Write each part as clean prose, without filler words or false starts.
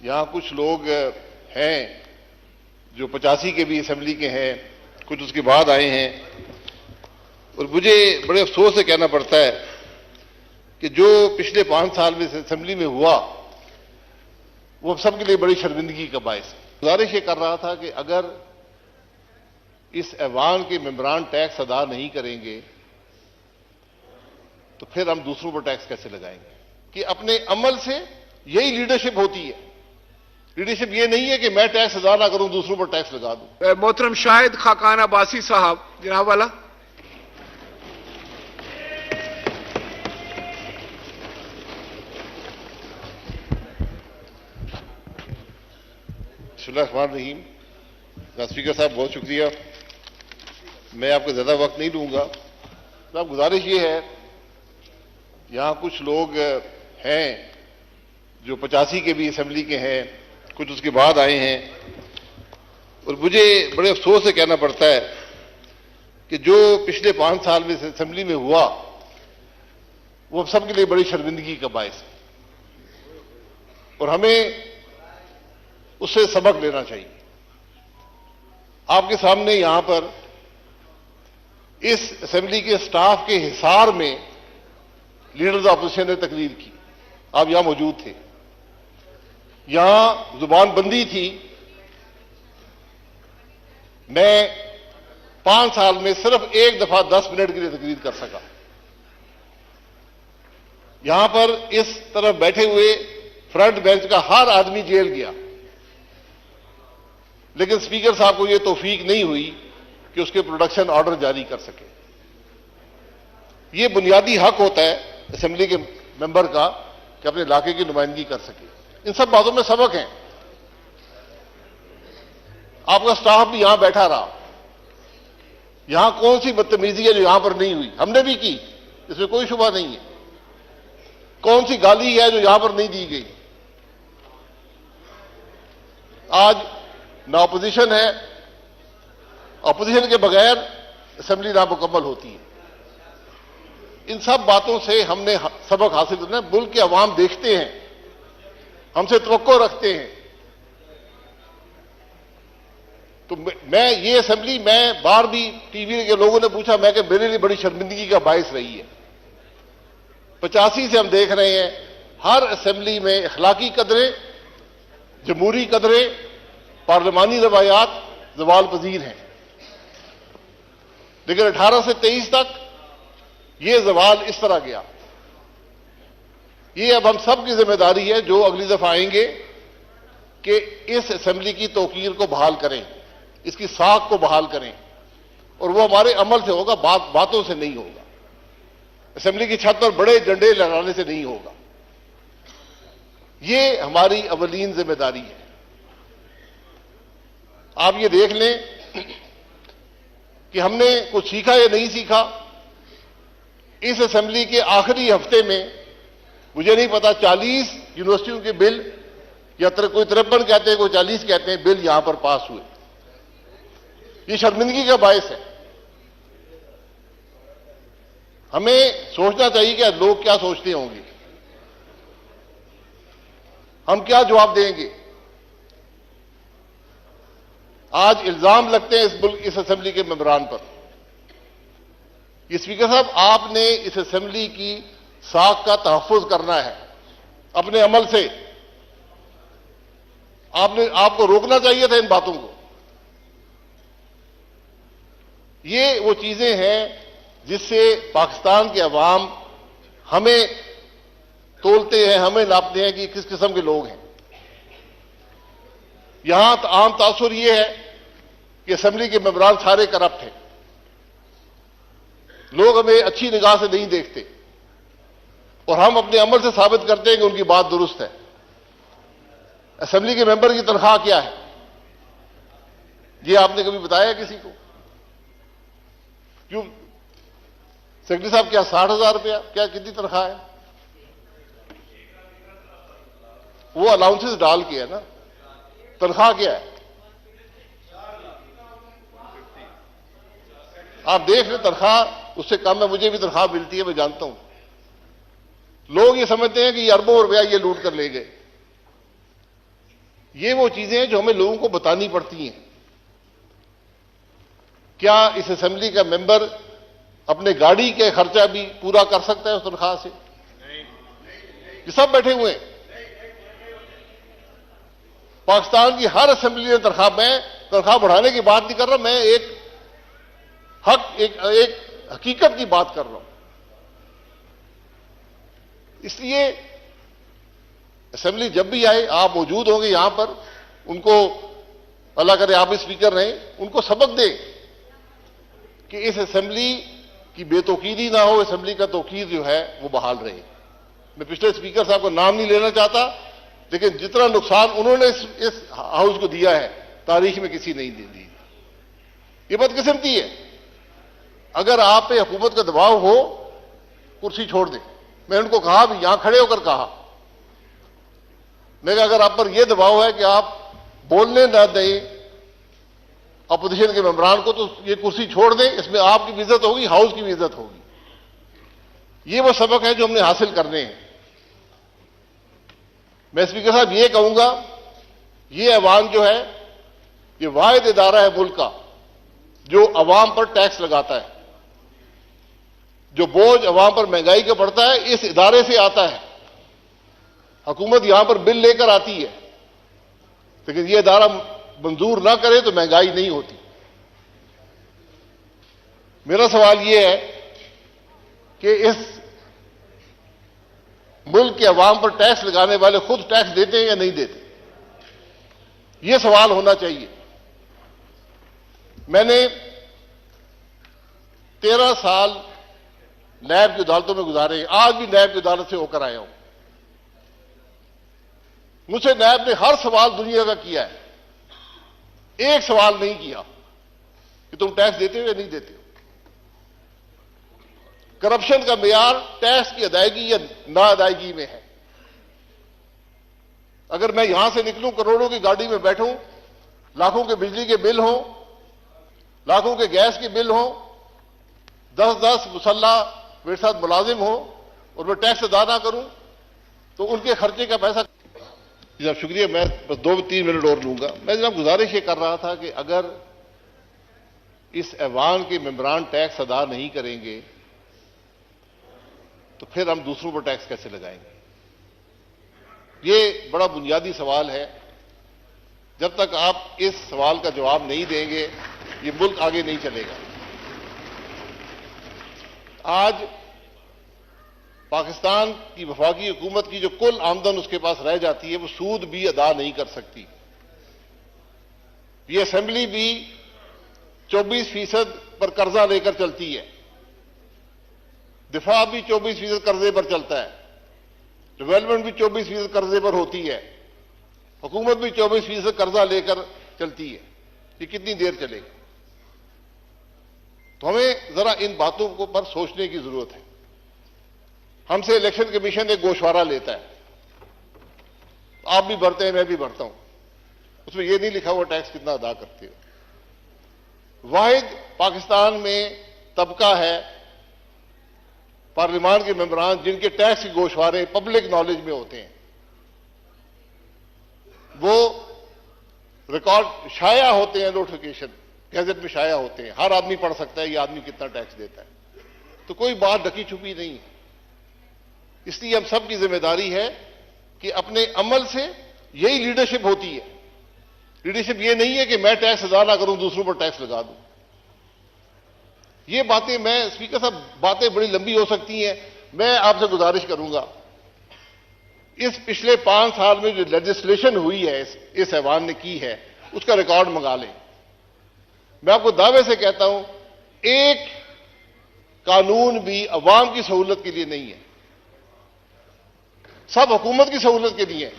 यहाँ कुछ लोग हैं जो 85 के भी असेंबली के हैं, कुछ उसके बाद आए हैं, और मुझे बड़े अफसोस से कहना पड़ता है कि जो पिछले 5 साल में असेंबली में हुआ वो हम सब के लिए बड़ी शर्मिंदगी का बायस है। गुजारिश ये कर रहा था कि अगर इस ऐवान के मेंबरान टैक्स अदा नहीं करेंगे तो फिर हम दूसरों पर टैक्स कैसे लगाएंगे? कि अपने अमल से यही लीडरशिप होती है। लीडरशिप ये नहीं है कि मैं टैक्स अदा ना करूं, दूसरों पर टैक्स लगा दूं। मोहतरम शाहिद खाकान अब्बासी साहब, जनाब वाला। बिस्मिल्लाहिर्रहमानिर्रहीम। स्पीकर साहब बहुत शुक्रिया, मैं आपको ज्यादा वक्त नहीं लूंगा। तो गुजारिश ये है, यहाँ कुछ लोग हैं जो 85 के भी असेंबली के हैं, कुछ उसके बाद आए हैं, और मुझे बड़े अफसोस से कहना पड़ता है कि जो पिछले 5 साल में असेंबली में हुआ वो हम सब के लिए बड़ी शर्मिंदगी का बायस है, और हमें उससे सबक लेना चाहिए। आपके सामने यहां पर इस असेंबली के स्टाफ के हिसार में लीडर्स ऑपोजिशन ने तकरीर की, आप यहां मौजूद थे। यहां जुबान बंदी थी। मैं 5 साल में सिर्फ एक दफा 10 मिनट के लिए तकरीर कर सका। यहां पर इस तरफ बैठे हुए फ्रंट बेंच का हर आदमी जेल गया, लेकिन स्पीकर साहब को यह तौफीक नहीं हुई कि उसके प्रोडक्शन ऑर्डर जारी कर सके। यह बुनियादी हक होता है असेंबली के मेंबर का कि अपने इलाके की नुमाइंदगी कर सके। इन सब बातों में सबक है। आपका स्टाफ भी यहां बैठा रहा। यहां कौन सी बदतमीजी है जो यहां पर नहीं हुई? हमने भी की, इसमें कोई शुबा नहीं है। कौन सी गाली है जो यहां पर नहीं दी गई? आज ना अपोजिशन है, अपोजिशन के बगैर असेंबली नामुकम्मल होती है। इन सब बातों से हमने सबक हासिल करना है। मुल्क के अवाम देखते हैं, हमसे तवक्को रखते हैं। तो मैं ये असेंबली, मैं बार भी टीवी के लोगों ने पूछा, मैं कि मेरे लिए बड़ी शर्मिंदगी का बायस रही है। 85 से हम देख रहे हैं हर असेंबली में अखलाकी कदरें, जमहूरी कदरें, पार्लिमानी रवायात ज़वाल पजीर हैं, लेकिन 18 से 23 तक ये ज़वाल इस तरह गया। ये अब हम सब की जिम्मेदारी है जो अगली दफा आएंगे कि इस असेंबली की तौकीर को बहाल करें, इसकी साख को बहाल करें, और वो हमारे अमल से होगा, बातों से नहीं होगा। असेंबली की छत पर बड़े झंडे लहराने से नहीं होगा। ये हमारी अवलीन जिम्मेदारी है। आप ये देख लें कि हमने कुछ सीखा या नहीं सीखा। इस असेंबली के आखिरी हफ्ते में, मुझे नहीं पता, 40 यूनिवर्सिटियों के बिल, या कोई 53 कहते हैं, कोई 40 कहते हैं, बिल यहां पर पास हुए। ये शर्मिंदगी का बायस है। हमें सोचना चाहिए कि लोग क्या सोचते होंगे, हम क्या जवाब देंगे। आज इल्जाम लगते हैं इस असेंबली के मेंबरान पर। ये स्पीकर साहब, आपने इस असेंबली की साख का तहफ़्फ़ुज़ करना है अपने अमल से। आपको रोकना चाहिए था इन बातों को। ये वो चीजें हैं जिससे पाकिस्तान के अवाम हमें तोलते हैं, हमें नापते हैं कि किस किस्म के लोग हैं। यहां आम तासुर यह है कि असेंबली के मेंबरान सारे करप्ट हैं। लोग हमें अच्छी निगाह से नहीं देखते, और हम अपने अमल से साबित करते हैं कि उनकी बात दुरुस्त है। असेंबली के मेंबर की तनख्वाह क्या है, ये आपने कभी बताया किसी को? क्यों सेक्रेटरी साहब, क्या 60,000 रुपया, क्या कितनी तनख्वाह है? वो अलाउंसेस डाल के है ना, तनख्वाह क्या है? आप देख रहे, तनख्वाह उससे कम है। मुझे भी तनख्वाह मिलती है, मैं जानता हूं। लोग ये समझते हैं कि अरबों रुपया ये लूट कर ले गए। ये वो चीजें हैं जो हमें लोगों को बतानी पड़ती हैं। क्या इस असेंबली का मेंबर अपने गाड़ी के खर्चा भी पूरा कर सकता है उस तनख्वाह से? ये सब बैठे हुए हैं। पाकिस्तान की हर असेंबली ने तनख्वाह, मैं तनख्वाह बढ़ाने की बात नहीं कर रहा, मैं एक हकीकत की बात कर रहा हूं। इसलिए असेंबली जब भी आए, आप मौजूद होंगे यहां पर, उनको अल्लाह करे आप स्पीकर रहें, उनको सबक दें कि इस असेंबली की बेतौकीदी ना हो, असेंबली का तौकीद जो है वो बहाल रहे। मैं पिछले स्पीकर साहब का नाम नहीं लेना चाहता, लेकिन जितना नुकसान उन्होंने इस हाउस को दिया है, तारीख में किसी नहीं दी। ये बदकिस्मती है। अगर आप पे हुकूमत का दबाव हो, कुर्सी छोड़ दें। मैं उनको कहा भी, यहां खड़े होकर कहा, मैं अगर आप पर यह दबाव है कि आप बोलने ना दें अपोजिशन के मेंबरान को, तो ये कुर्सी छोड़ दें। इसमें आपकी भी इज्जत होगी, हाउस की भी इज्जत होगी। ये वो सबक है जो हमने हासिल करने हैं। मैं स्पीकर साहब ये कहूंगा, ये ऐवान जो है, ये वाहिद इदारा है मुल्क का जो अवाम पर टैक्स लगाता है। जो बोझ अवाम पर महंगाई का पड़ता है, इस इदारे से आता है। हुकूमत यहां पर बिल लेकर आती है, लेकिन यह इदारा मंजूर ना करे तो महंगाई नहीं होती। मेरा सवाल यह है कि इस मुल्क के अवाम पर टैक्स लगाने वाले खुद टैक्स देते हैं या नहीं देते? यह सवाल होना चाहिए। मैंने 13 साल नैब की अदालतों में गुजारे हैं। आज भी नैब की अदालत से होकर आया हूं। मुझसे नैब ने हर सवाल दुनिया का किया है, एक सवाल नहीं किया कि तुम टैक्स देते हो या नहीं देते हो। करप्शन का मेयार टैक्स की अदायगी या ना अदायगी में है। अगर मैं यहां से निकलूं, करोड़ों की गाड़ी में बैठूं, लाखों के बिजली के बिल हों, लाखों के गैस के बिल हों, 10-10 मुसल्ला मेरे साथ मुलाजिम हो और मैं टैक्स अदा ना करूं, तो उनके खर्चे का पैसा। जनाब शुक्रिया, मैं बस 2-3 मिनट और लूंगा। मैं जनाब गुजारिश ये कर रहा था कि अगर इस ऐवान के मेंबरान टैक्स अदा नहीं करेंगे तो फिर हम दूसरों पर टैक्स कैसे लगाएंगे? ये बड़ा बुनियादी सवाल है। जब तक आप इस सवाल का जवाब नहीं देंगे, ये मुल्क आगे नहीं चलेगा। आज पाकिस्तान की वफाकी हुकूमत की जो कुल आमदन उसके पास रह जाती है, वो सूद भी अदा नहीं कर सकती। ये असेंबली भी 24% पर कर्जा लेकर चलती है, दिफा भी 24% कर्जे पर चलता है, डेवलपमेंट भी 24% कर्जे पर होती है, हुकूमत भी 24% कर्जा लेकर चलती है। ये कितनी देर चलेगी? तो हमें जरा इन बातों को पर सोचने की जरूरत है। हमसे इलेक्शन कमीशन एक गोशवारा लेता है, आप भी भरते हैं, मैं भी भरता हूं, उसमें यह नहीं लिखा हुआ टैक्स कितना अदा करते हो। वाहिद पाकिस्तान में तबका है पार्लियामान के मेंबरान जिनके टैक्स के गोशवारे पब्लिक नॉलेज में होते हैं। वो रिकॉर्ड शाया होते हैं, नोटिफिकेशन गैजेट में शाया होते हैं, हर आदमी पढ़ सकता है ये आदमी कितना टैक्स देता है। तो कोई बात ढकी छुपी नहीं है। इसलिए हम सब की जिम्मेदारी है कि अपने अमल से, यही लीडरशिप होती है। लीडरशिप ये नहीं है कि मैं टैक्स अदा ना करूं, दूसरों पर टैक्स लगा दूं। ये बातें, मैं स्पीकर साहब, बातें बड़ी लंबी हो सकती हैं। मैं आपसे गुजारिश करूंगा, इस पिछले 5 साल में जो लेजिस्लेशन हुई है इस ऐवान ने की है, उसका रिकॉर्ड मंगा लें। मैं आपको दावे से कहता हूं, एक कानून भी अवाम की सहूलत के लिए नहीं है, सब हुकूमत की सहूलत के लिए है।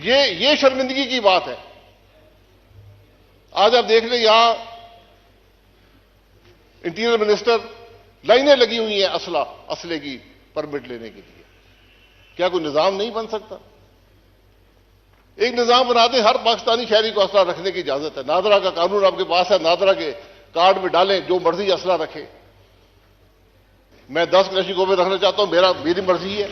ये शर्मिंदगी की बात है। आज आप देख लें, यहां इंटीरियर मिनिस्टर, लाइनें लगी हुई हैं असले की परमिट लेने के लिए। क्या कोई निजाम नहीं बन सकता? एक निजाम बना दे, हर पाकिस्तानी शहरी को असला रखने की इजाजत है। नादरा का कानून आपके पास है, नादरा के कार्ड में डालें, जो मर्जी असला रखे। मैं 10 क्लैशिकों में रखना चाहता हूं, मेरी मर्जी है।